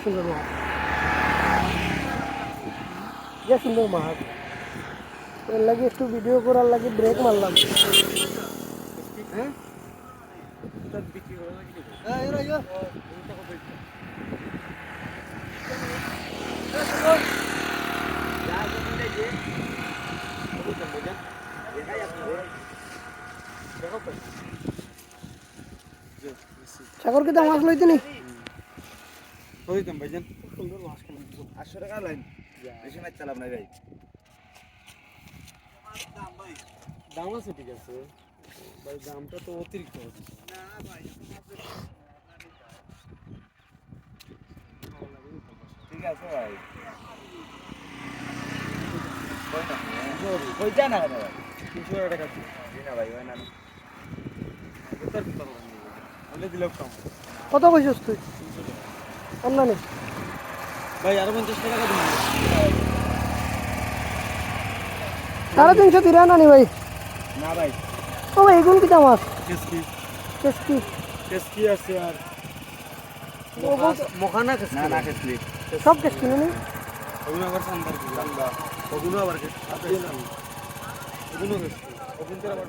সুন্দর মাছ, যে সুন্দর মাছ। এর লাগে একটু ভিডিও করার লাগে ব্রেক মারলাম। হ্যাঁ সাগর কি মাছ লইতে নি ভাইজান সুন্দর মাছ। 800 টাকা লাইন বেশি মাছ চালাব না ভাই। দাম আছে ঠিক আছে ভাই, দামটা তো অতিরিক্ত হচ্ছে। ঠিক আছে ভাই, কই যা না ভাই 300 টাকা দিই না ভাই, ওই না হলে দিলেও কম। কত কইছিস তুই? অন্য নেই ভাই আরো 50 টাকা দিন। 350 তিরা না নি ভাই। না ভাই। ও ভাই এগুন কিটা মাছ? কেসকি কেসকি কেসকি আছে আর ওগুলো- মখানা না কেসকি না কেসলি সব কেসকি না নি? ওগুলো আবার সান্দার কি সান্দা ওগুলো আবার কেসকি ওগুলো কেসকি ওগুলো আবার